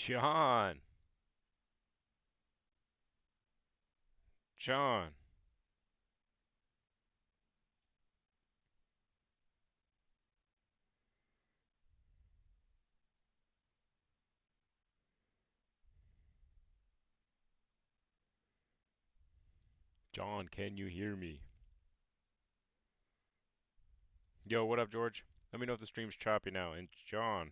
John, John, John, can you hear me? Yo, what up, George? Let me know if the stream's choppy now. And John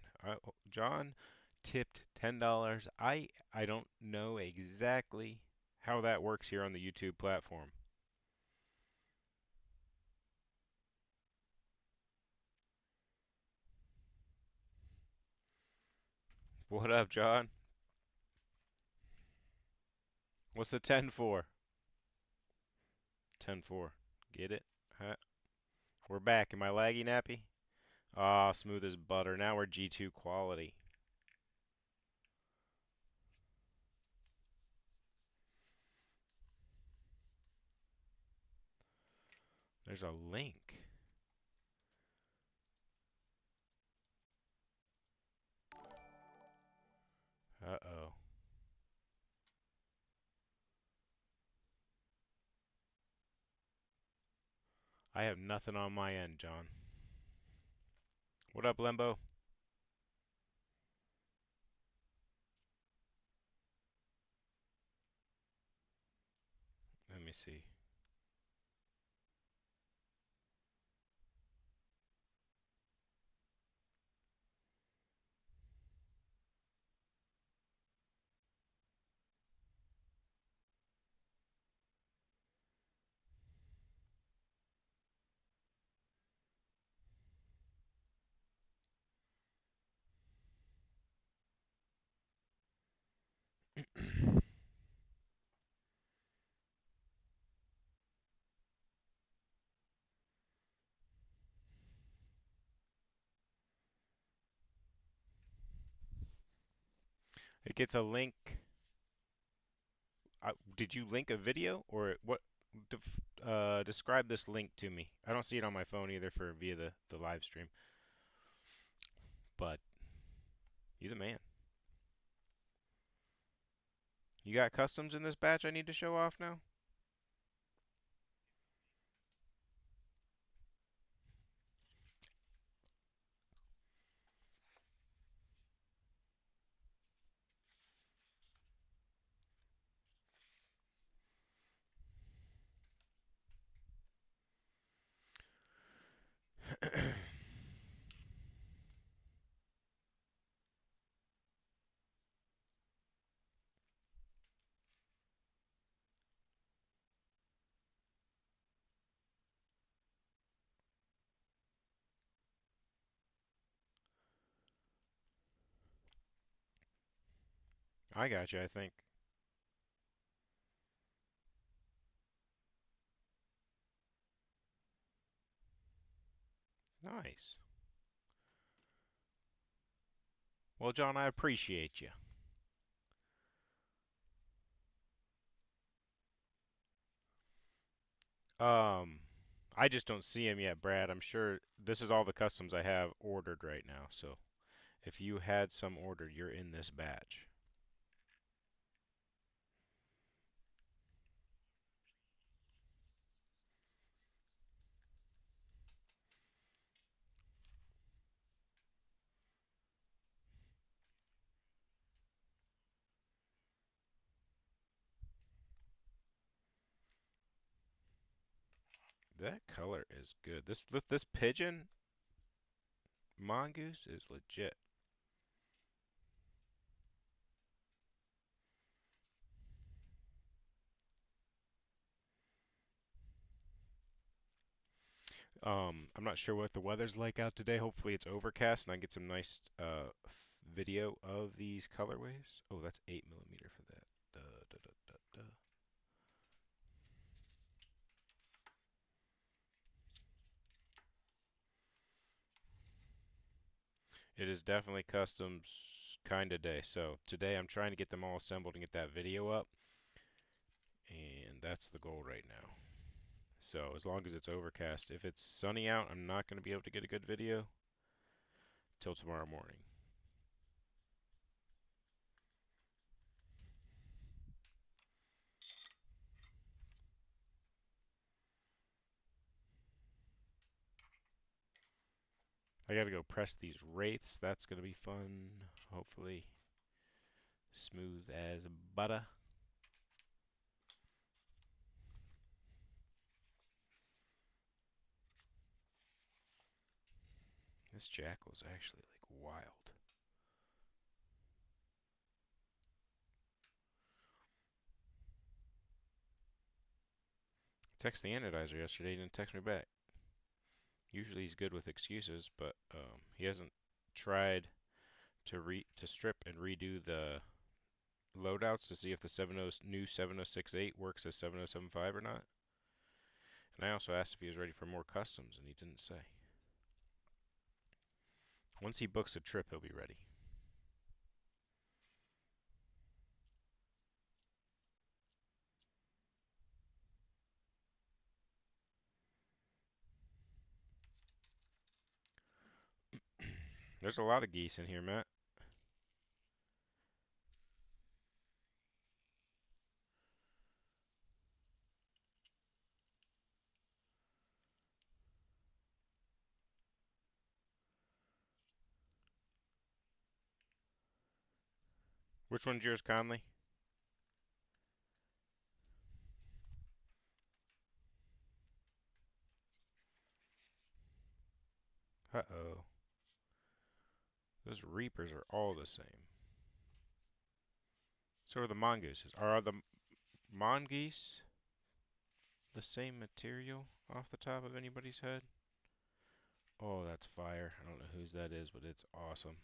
tipped $10. I don't know exactly how that works here on the YouTube platform. What up, John? What's the 10 for? 10 for. Get it? Huh? We're back. Am I laggy, Nappy? Ah, smooth as butter. Now we're G2 quality. There's a link. Uh-oh. I have nothing on my end, John. What up, Limbo? Let me see. It gets a link. Did you link a video or what? Describe this link to me. I don't see it on my phone either for via the live stream. But you the man. You got customs in this batch I need to show off now? I got you, I think. Nice. Well, John, I appreciate you. Um, I just don't see him yet, Brad. I'm sure this is all the customs I have ordered right now. So if you had some ordered, you're in this batch. That color is good. This pigeon mongoose is legit. I'm not sure what the weather's like out today. Hopefully it's overcast and I get some nice video of these colorways. Oh, that's 8 millimeter for that. Duh, duh, duh, duh, duh. It is definitely customs kind of day. So today I'm trying to get them all assembled and get that video up, and that's the goal right now. So as long as it's overcast, if it's sunny out, I'm not going to be able to get a good video till tomorrow morning. I gotta go press these wraiths. That's gonna be fun. Hopefully, smooth as butter. This jackal's actually like wild. Text the anodizer yesterday, he didn't text me back. Usually he's good with excuses, but he hasn't tried to strip and redo the loadouts to see if the new 7068 works as 7075 or not. And I also asked if he was ready for more customs, and he didn't say. Once he books a trip, he'll be ready. There's a lot of geese in here, Matt. Which one's yours, Conley? Uh-oh. Those reapers are all the same. So are the mongooses. Are the mongoose the same material off the top of anybody's head? Oh, that's fire. I don't know whose that is, but it's awesome.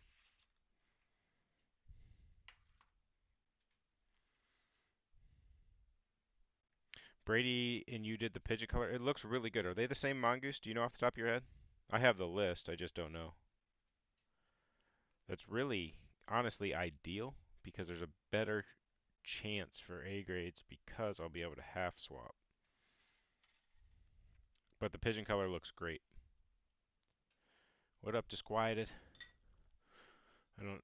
Brady and you did the pigeon color. It looks really good. Are they the same mongoose? Do you know off the top of your head? I have the list. I just don't know. That's really, honestly, ideal because there's a better chance for A grades because I'll be able to half swap. But the pigeon color looks great. What up, Disquieted?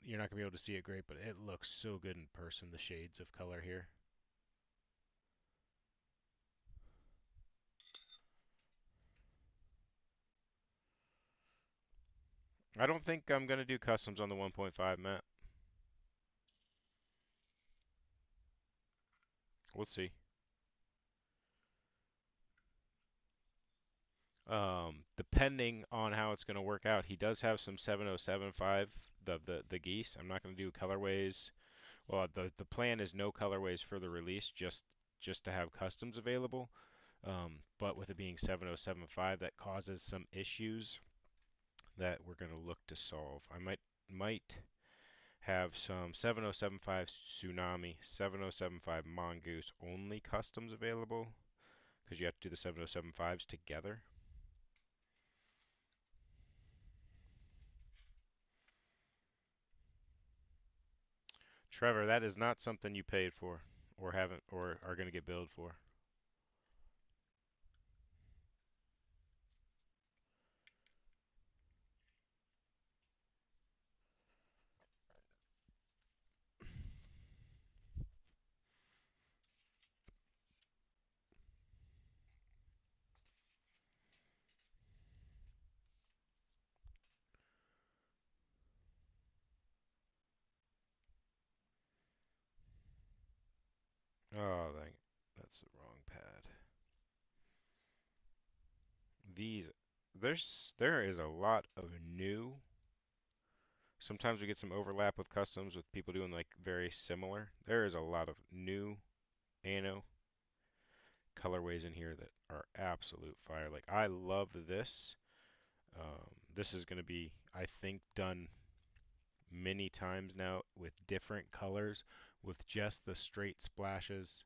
You're not gonna be able to see it great, but it looks so good in person. The shades of color here. I don't think I'm gonna do customs on the 1.5, Matt. We'll see. Depending on how it's gonna work out, he does have some 7075, the geese. I'm not gonna do colorways. Well, the plan is no colorways for the release, just to have customs available. But with it being 7075, that causes some issues that we're going to look to solve. I might have some 7075 Tsunami, 7075 Mongoose only customs available because you have to do the 7075s together. Trevor, that is not something you paid for or haven't or are going to get billed for. Oh, that's the wrong pad. These there is a lot of new. Sometimes we get some overlap with customs with people doing like very similar. There is a lot of new Anno colorways in here that are absolute fire. Like I love this. This is going to be, I think, done many times now with different colors, with just the straight splashes,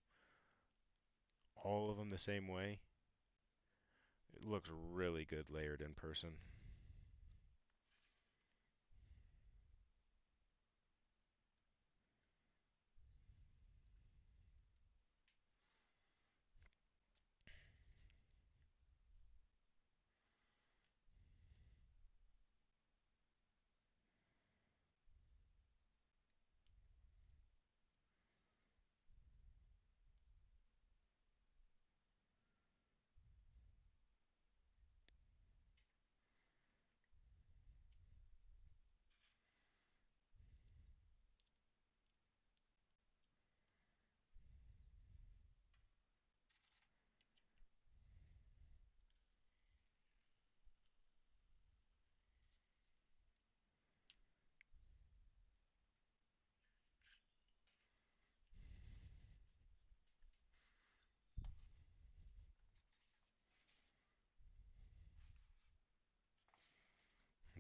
all of them the same way. It looks really good layered in person.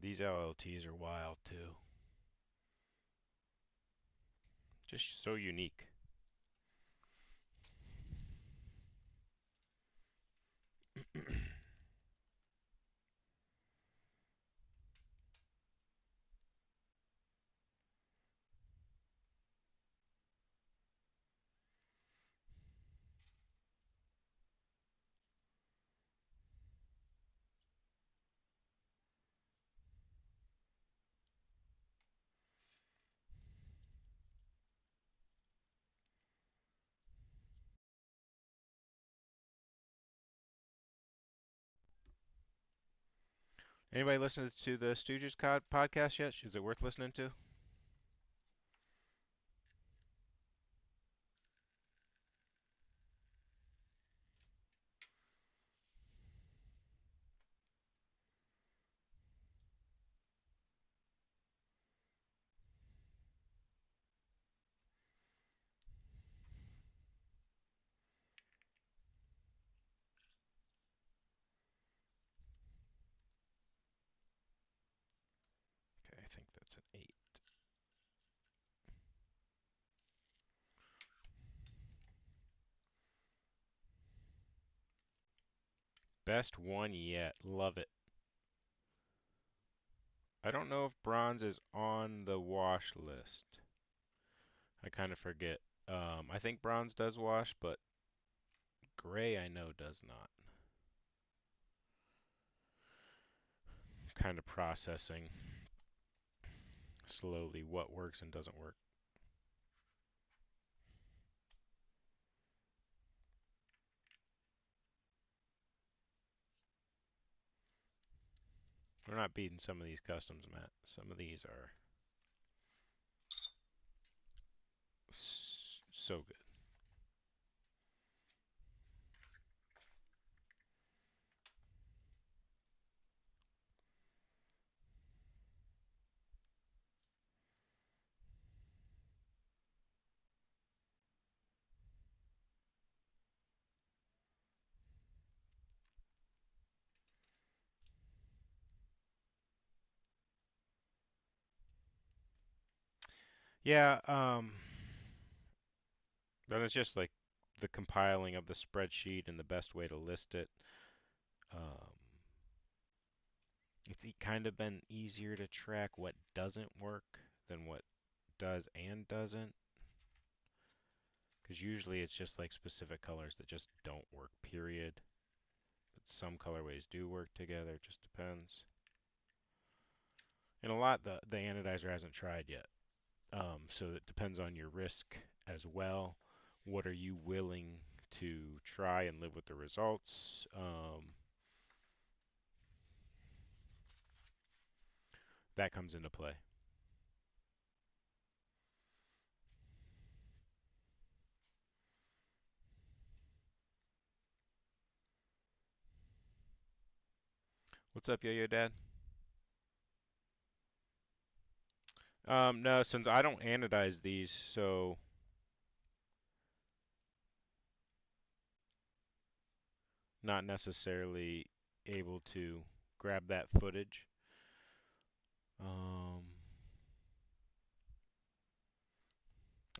These LLTs are wild too. Just so unique. Anybody listening to the Stooges podcast yet? Is it worth listening to? Okay, I think that's an 8. Best one yet. Love it. I don't know if bronze is on the wash list. I kind of forget. I think bronze does wash, but gray I know does not. Kind of processing slowly what works and doesn't work. We're not beating some of these customs, Matt. Some of these are so good. Yeah, then it's just like the compiling of the spreadsheet and the best way to list it. Um, it's kind of been easier to track what doesn't work than what does and doesn't. Because usually it's just like specific colors that just don't work, period. But some colorways do work together, it just depends. And a lot the anodizer hasn't tried yet. So it depends on your risk as well. What are you willing to try and live with the results? That comes into play. What's up, Yo-Yo Dad? No, since I don't anodize these, so not necessarily able to grab that footage. Um,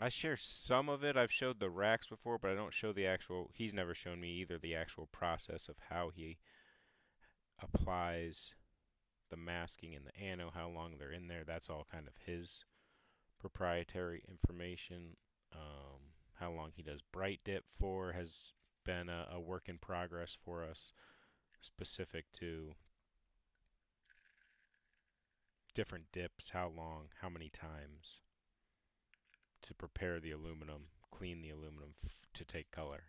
I share some of it. I've showed the racks before, but I don't show the actual. He's never shown me either the actual process of how he applies the masking and the ano, how long they're in there. That's all kind of his proprietary information. How long he does bright dip for has been a work in progress for us, specific to different dips, how long, how many times to prepare the aluminum, clean the aluminum to take color.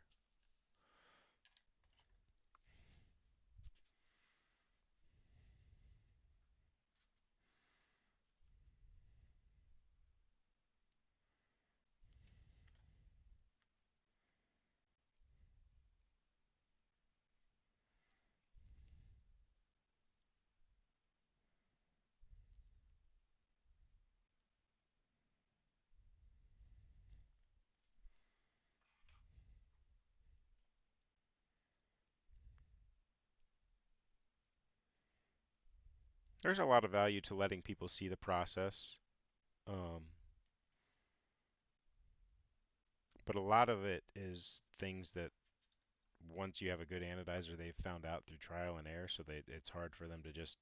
There's a lot of value to letting people see the process, um, but a lot of it is things that once you have a good anodizer, they've found out through trial and error, so it's hard for them to just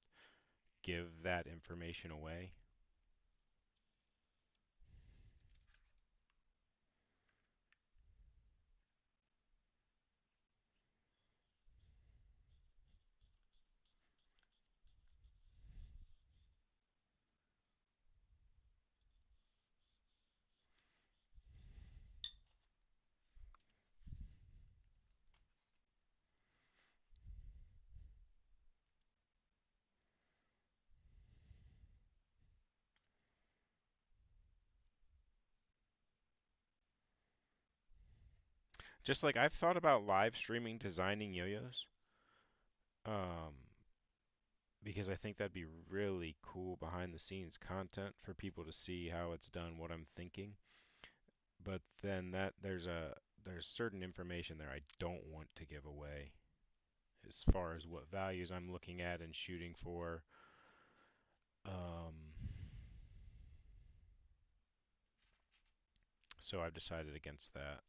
give that information away. Just like I've thought about live streaming designing yo-yos, um, because I think that'd be really cool behind the scenes content for people to see how it's done, what I'm thinking. But then there's certain information there I don't want to give away as far as what values I'm looking at and shooting for. Um, so I've decided against that.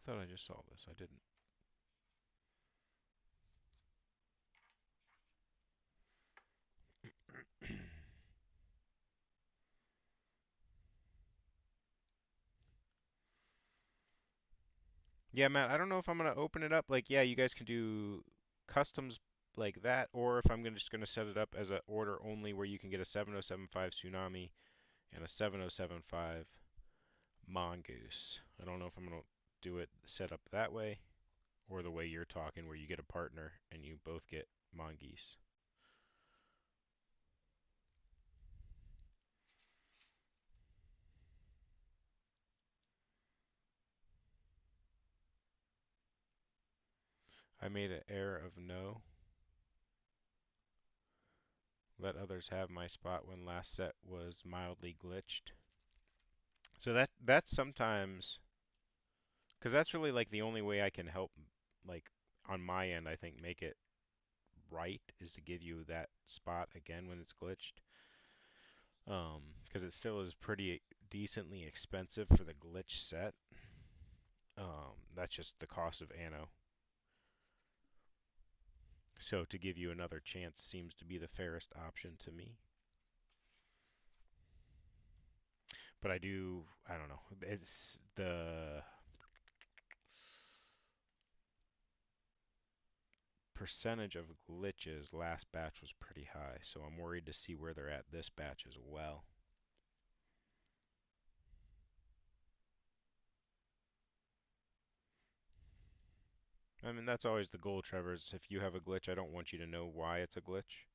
I thought I just saw this. I didn't. Yeah, Matt, I don't know if I'm gonna open it up. Like, yeah, you guys can do customs like that, or if I'm just gonna set it up as a order only where you can get a 7075 Tsunami and a 7075 Mongoose. I don't know if I'm gonna do it set up that way or the way you're talking where you get a partner and you both get Mongoose. I made an error of no. Let others have my spot when last set was mildly glitched. So that's sometimes because that's really like the only way I can help, like on my end, I think make it right is to give you that spot again when it's glitched. Because it still is pretty decently expensive for the glitch set. That's just the cost of Anno. So to give you another chance seems to be the fairest option to me. But I don't know. It's the percentage of glitches last batch was pretty high, so I'm worried to see where they're at this batch as well. I mean, that's always the goal, Trevor, is if you have a glitch, I don't want you to know why it's a glitch.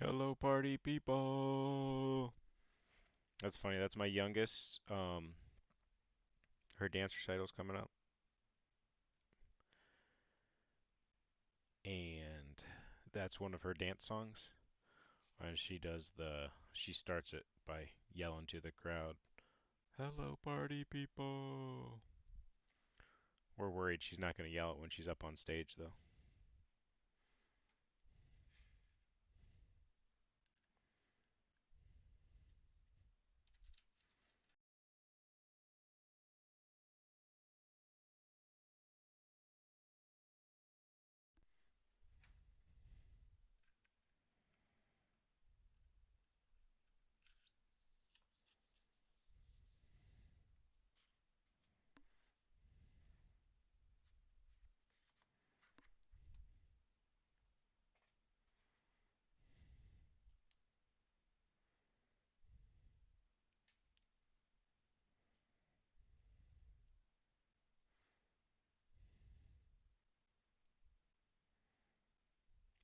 Hello, party people. That's funny. That's my youngest. Her dance recital's coming up, and that's one of her dance songs. And she starts it by yelling to the crowd, "Hello, party people." We're worried she's not going to yell it when she's up on stage, though.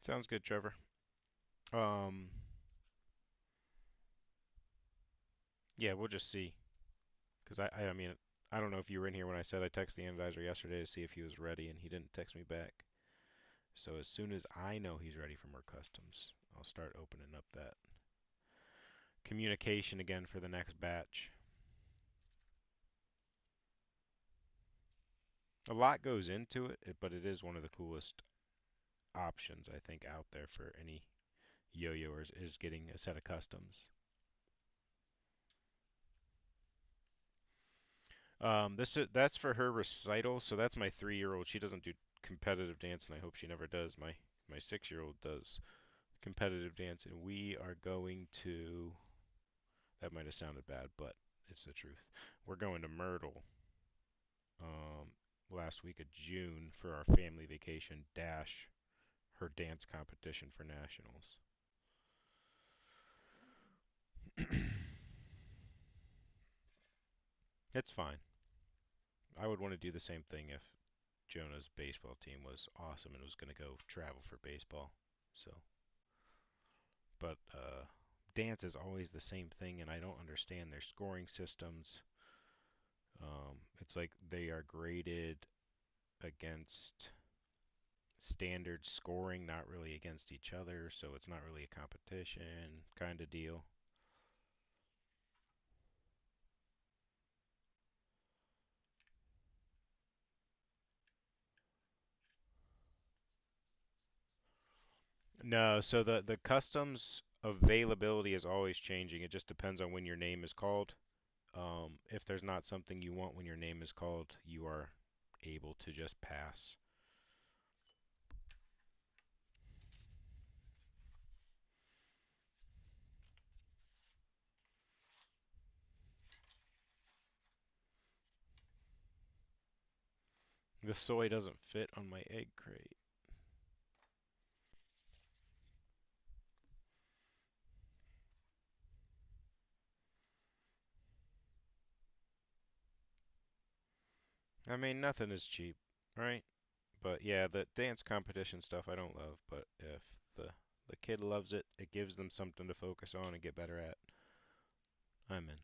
Sounds good, Trevor. Um, yeah, we'll just see. Because I mean, I don't know if you were in here when I said I texted the anodizer yesterday to see if he was ready, and he didn't text me back. So as soon as I know he's ready for more customs, I'll start opening up that communication again for the next batch. A lot goes into it, but it is one of the coolest options I think out there for any yo-yoers is getting a set of customs. That's for her recital, so that's my 3-year-old. She doesn't do competitive dance, and I hope she never does. My 6-year-old does competitive dance, and we are going to. That might have sounded bad, but it's the truth. We're going to Myrtle um, last week of June for our family vacation dash her dance competition for nationals. It's fine. I would want to do the same thing if Jonah's baseball team was awesome and was going to go travel for baseball. So, but dance is always the same thing, and I don't understand their scoring systems. It's like they are graded against standard scoring, not really against each other, so it's not really a competition kind of deal. No, so the customs availability is always changing. It just depends on when your name is called. If there's not something you want when your name is called, you are able to just pass. The soy doesn't fit on my egg crate. I mean, nothing is cheap, right? But yeah, the dance competition stuff I don't love, but if the kid loves it, it gives them something to focus on and get better at. I'm in.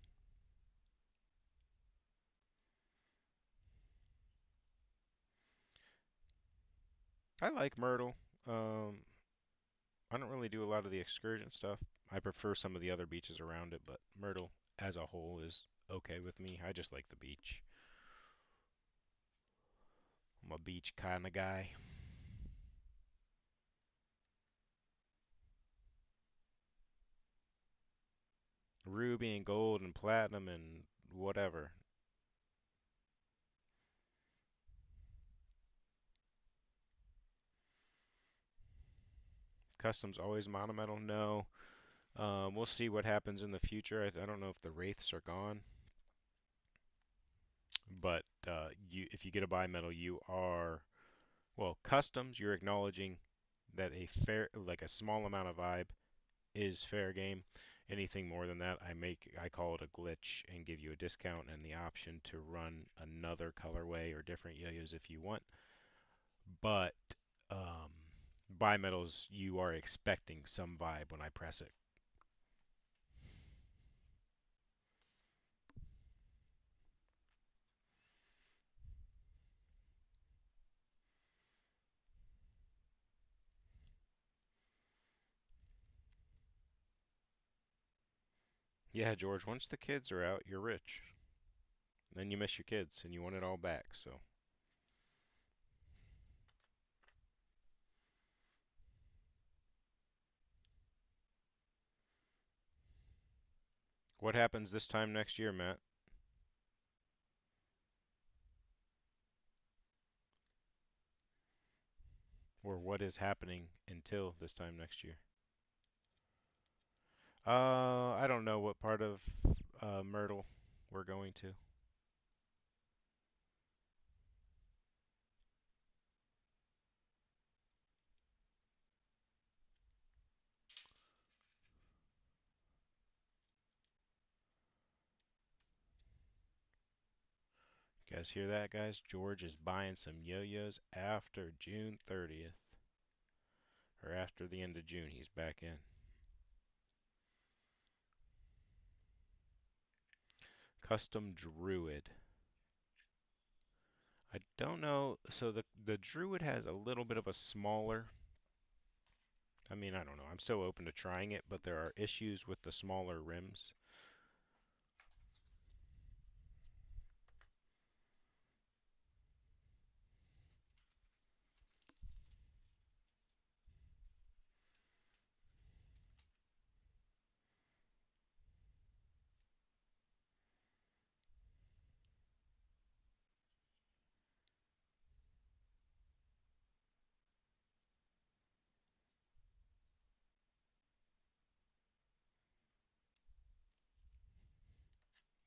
I like Myrtle. Um, I don't really do a lot of the excursion stuff. I prefer some of the other beaches around it, but Myrtle as a whole is okay with me. I just like the beach. I'm a beach kind of guy. Ruby and gold and platinum and whatever. Customs always monumental? No. We'll see what happens in the future. I don't know if the wraiths are gone, but if you get a bimetal, you are well customs. You're acknowledging that a fair, like a small amount of vibe is fair game. Anything more than that, I call it a glitch and give you a discount and the option to run another colorway or different yo-yos if you want. But um, Bimetals, you are expecting some vibe when I press it. Yeah, George, once the kids are out, you're rich. Then you miss your kids and you want it all back, so. What happens this time next year, Matt? Or what is happening until this time next year? I don't know what part of Myrtle we're going to. You guys hear that, guys? George is buying some yo-yos after June 30th. Or after the end of June, he's back in. Custom Druid. I don't know. So the Druid has a little bit of a smaller. I mean, I don't know. I'm still open to trying it, but there are issues with the smaller rims.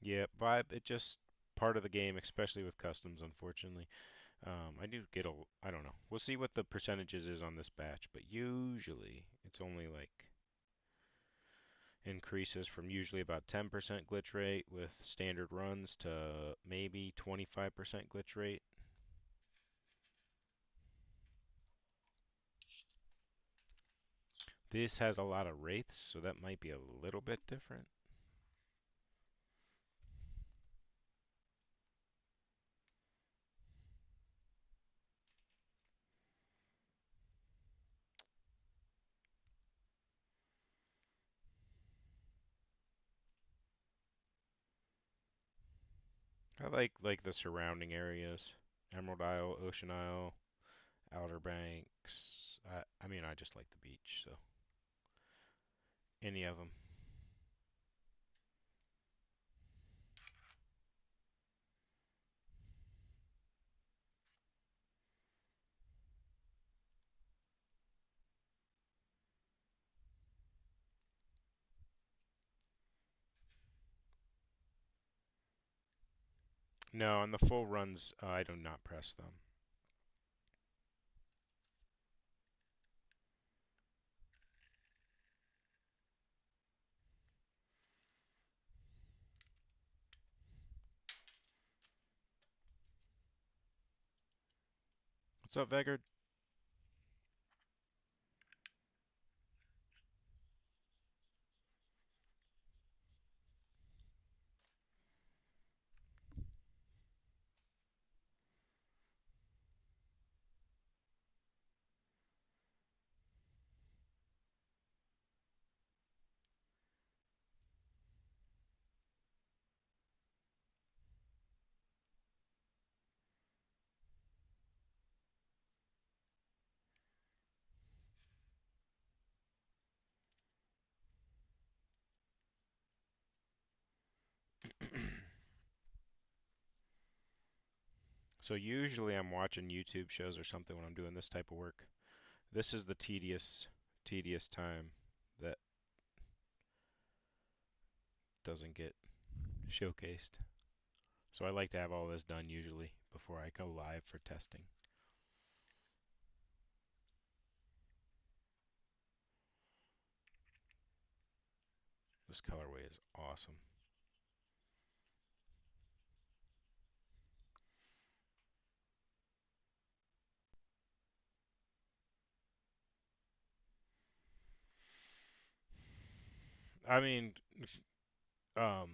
Yeah, vibe. It just part of the game, especially with customs, unfortunately. I do get a. I don't know. We'll see what the percentages is on this batch, but usually it's only like increases from usually about 10% glitch rate with standard runs to maybe 25% glitch rate. This has a lot of wraiths, so that might be a little bit different. I like the surrounding areas. Emerald Isle, Ocean Isle, Outer Banks. I mean, I just like the beach, so any of them. No, on the full runs, I do not press them. What's up, Vegard? So usually I'm watching YouTube shows or something when I'm doing this type of work. This is the tedious time that doesn't get showcased. So I like to have all this done usually before I go live for testing. This colorway is awesome. I mean, um,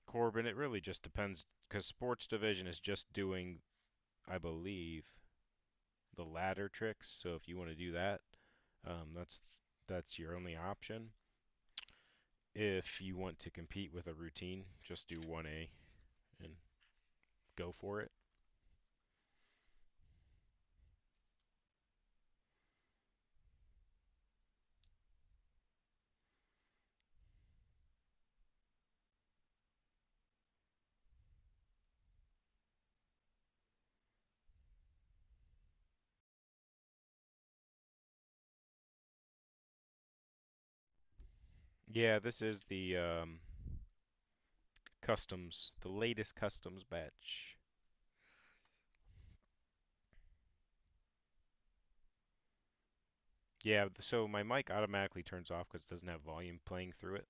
Corbin, it really just depends because sports division is just doing, I believe, the ladder tricks. So if you want to do that, that's your only option. If you want to compete with a routine, just do 1A and go for it. Yeah, this is the customs, the latest customs batch. Yeah, so my mic automatically turns off because it doesn't have volume playing through it.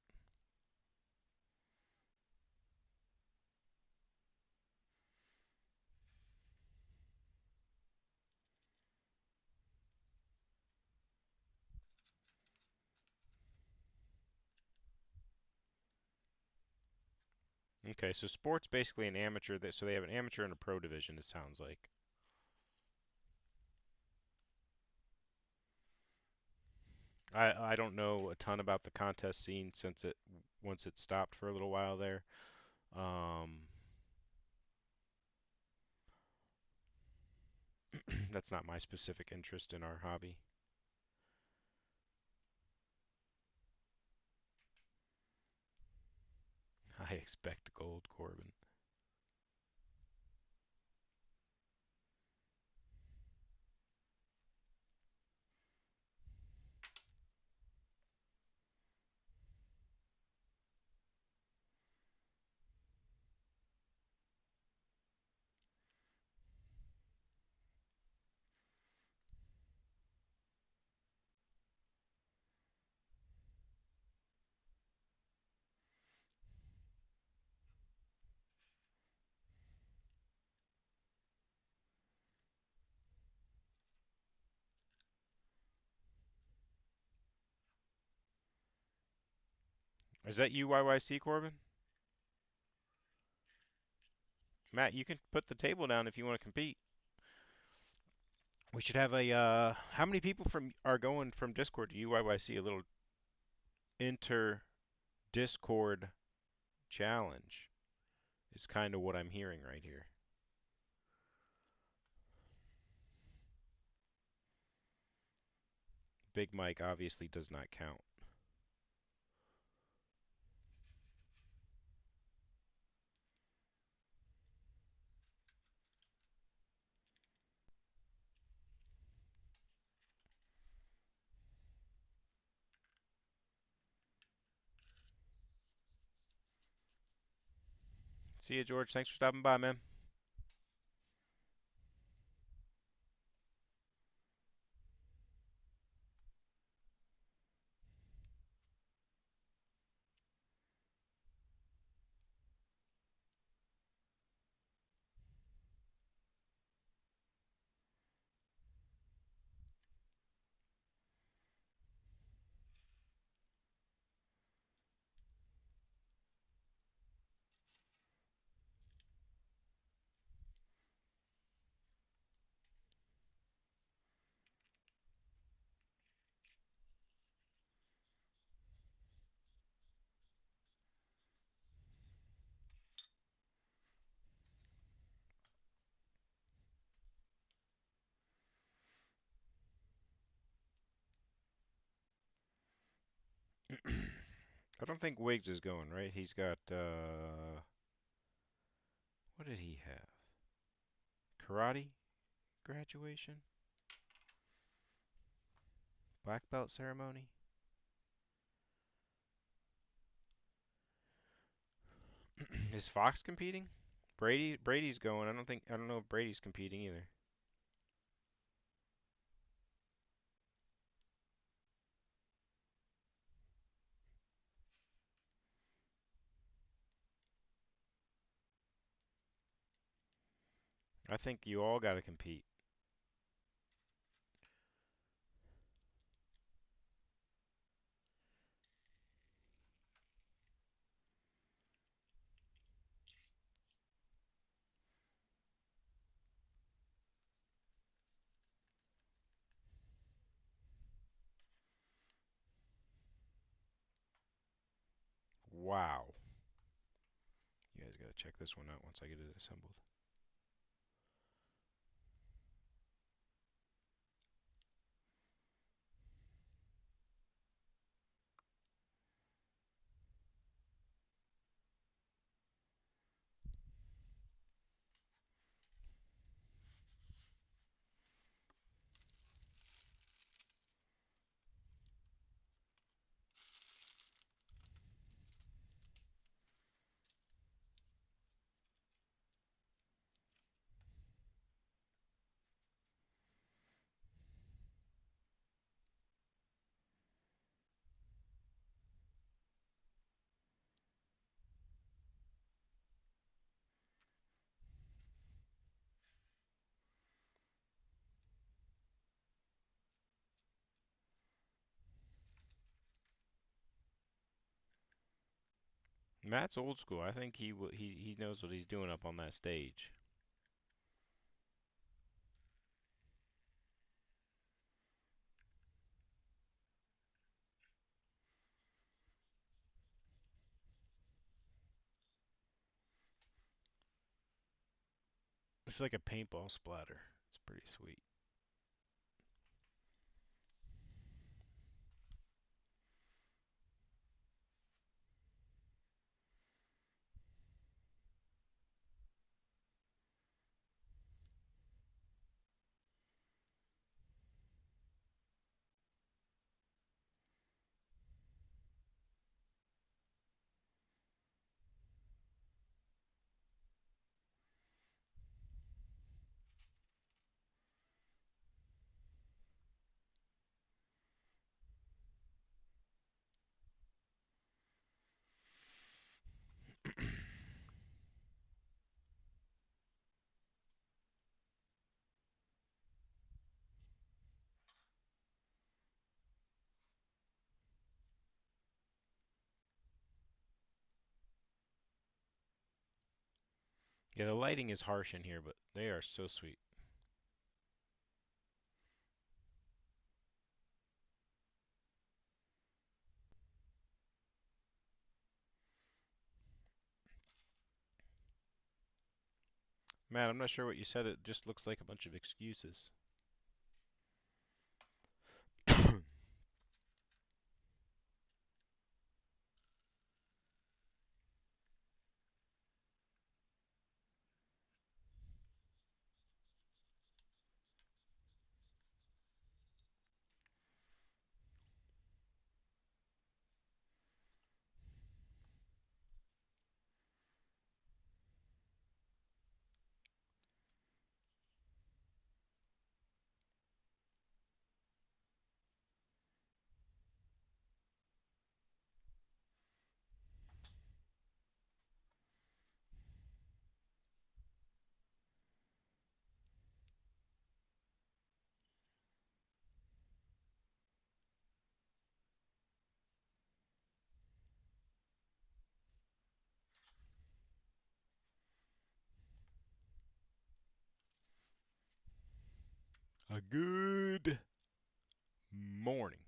Okay, so sports basically an amateur, so they have an amateur and a pro division, it sounds like. I don't know a ton about the contest scene since it once it stopped for a little while there. Um, that's not my specific interest in our hobby. I expect gold, Corbin. Is that UYYC, Corbin? Matt, you can put the table down if you want to compete. We should have a how many people from are going from Discord to UYYC? A little inter Discord challenge is kind of what I'm hearing right here. Big Mike obviously does not count. See you, George. Thanks for stopping by, man. I don't think Wiggs is going, right? He's got what did he have? Karate graduation? Black belt ceremony? Is Fox competing? Brady's going. I don't know if Brady's competing either. I think you all got to compete. Wow. You guys gotta check this one out once I get it assembled. Matt's old school. I think he knows what he's doing up on that stage. It's like a paintball splatter. It's pretty sweet. Yeah, the lighting is harsh in here, but they are so sweet. Matt, I'm not sure what you said. It just looks like a bunch of excuses. A good morning.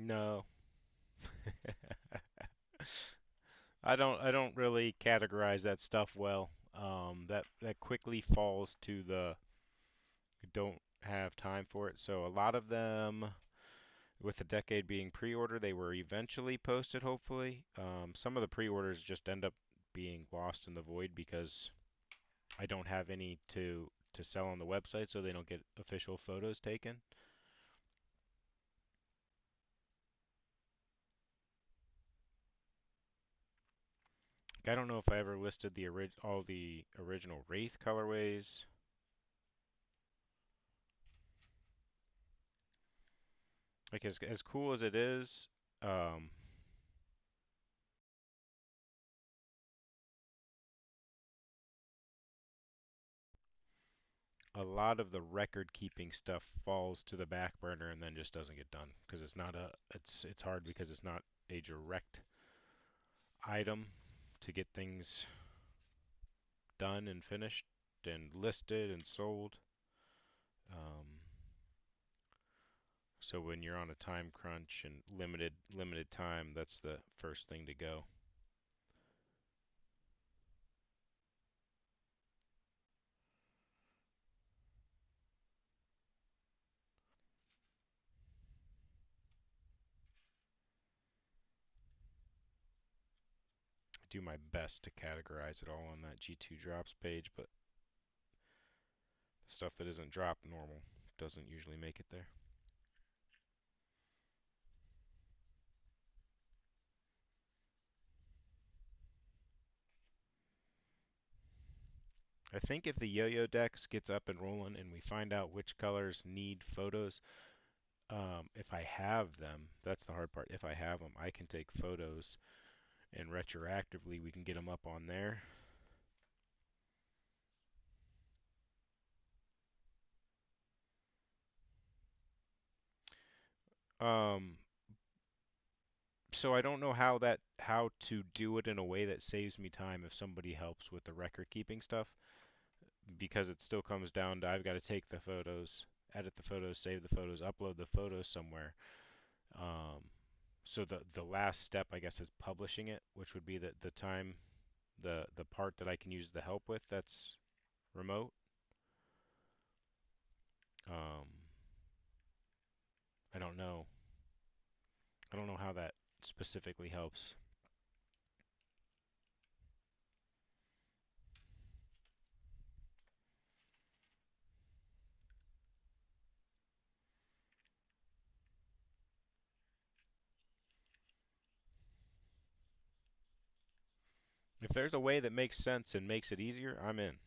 No. I don't really categorize that stuff well. That quickly falls to the don't have time for it. So a lot of them, with the decade being pre-order, they were eventually posted. Hopefully, some of the pre-orders just end up being lost in the void because I don't have any to sell on the website, so they don't get official photos taken. I don't know if I ever listed all the original Wraith colorways. Like as cool as it is, um, a lot of the record keeping stuff falls to the back burner and then just doesn't get done because it's hard because it's not a direct item to get things done and finished and listed and sold. Um, so when you're on a time crunch and limited time, that's the first thing to go. I do my best to categorize it all on that G2 drops page, but the stuff that isn't dropped normal doesn't usually make it there. I think if the yo-yo dex gets up and rolling and we find out which colors need photos, if I have them, that's the hard part. If I have them, I can take photos and retroactively we can get them up on there. Um, so I don't know how to do it in a way that saves me time if somebody helps with the record keeping stuff because it still comes down to I've got to take the photos, edit the photos, save the photos, upload the photos somewhere. Um, so the last step I guess is publishing it, which would be the time the part that I can use the help with that's remote. Um, I don't know. I don't know how that specifically helps. If there's a way that makes sense and makes it easier, I'm in.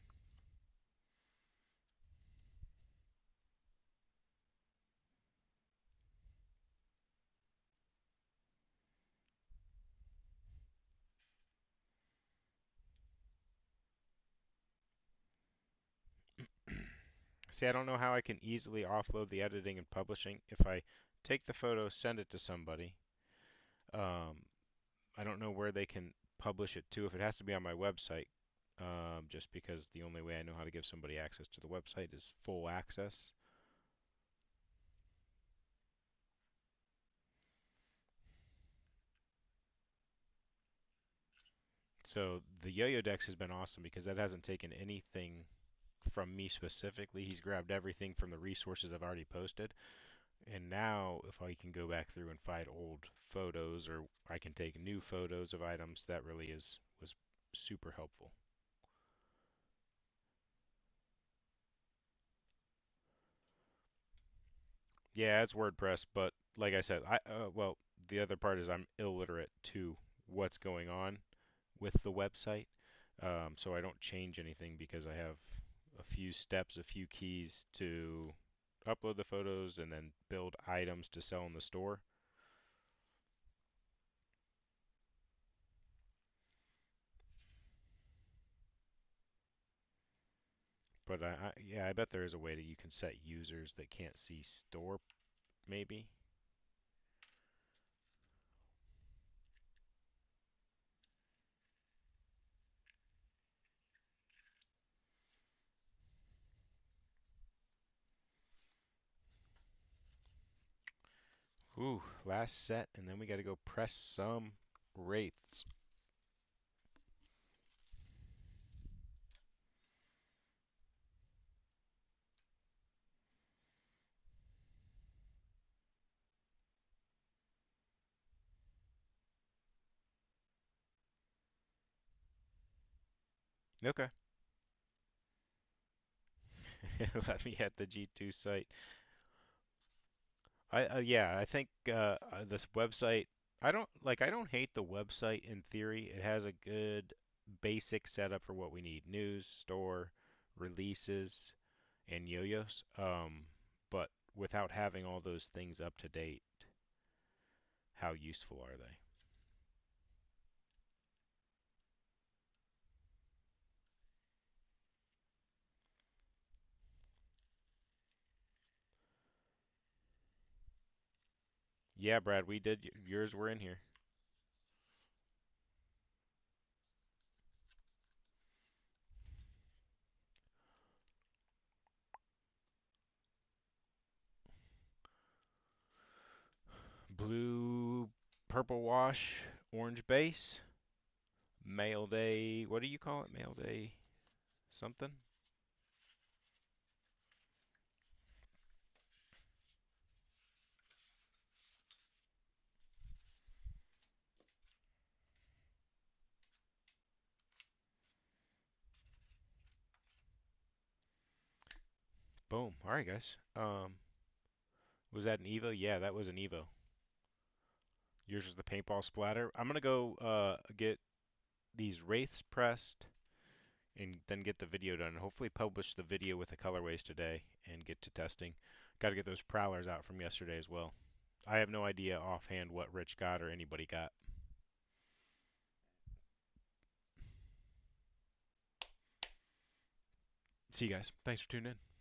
See, I don't know how I can easily offload the editing and publishing. If I take the photo, send it to somebody, um, I don't know where they can publish it to. If it has to be on my website, just because the only way I know how to give somebody access to the website is full access. So the Yo-Yo Dex has been awesome because that hasn't taken anything from me specifically. He's grabbed everything from the resources I've already posted. And now if I can go back through and find old photos or I can take new photos of items, that really was super helpful. Yeah, it's WordPress, but like I said, well, the other part is I'm illiterate to what's going on with the website. So I don't change anything because I have a few steps, a few keys to upload the photos and then build items to sell in the store. But yeah, I bet there is a way that you can set users that can't see store, maybe. Ooh, last set, and then we got to go press some wraiths. Okay. Let me at the G2 site. Yeah, I think this website. I don't hate the website in theory. It has a good basic setup for what we need: news, store, releases, and yo-yos. But without having all those things up to date, how useful are they? Yeah, Brad, we did. Yours were in here. Blue, purple wash, orange base, mail day. What do you call it? Mail day something? Boom. All right, guys. Was that an Evo? Yeah, that was an Evo. Yours was the paintball splatter. I'm gonna go get these wraiths pressed and then get the video done. Hopefully publish the video with the colorways today and get to testing. Got to get those prowlers out from yesterday as well. I have no idea offhand what Rich got or anybody got. See you guys. Thanks for tuning in.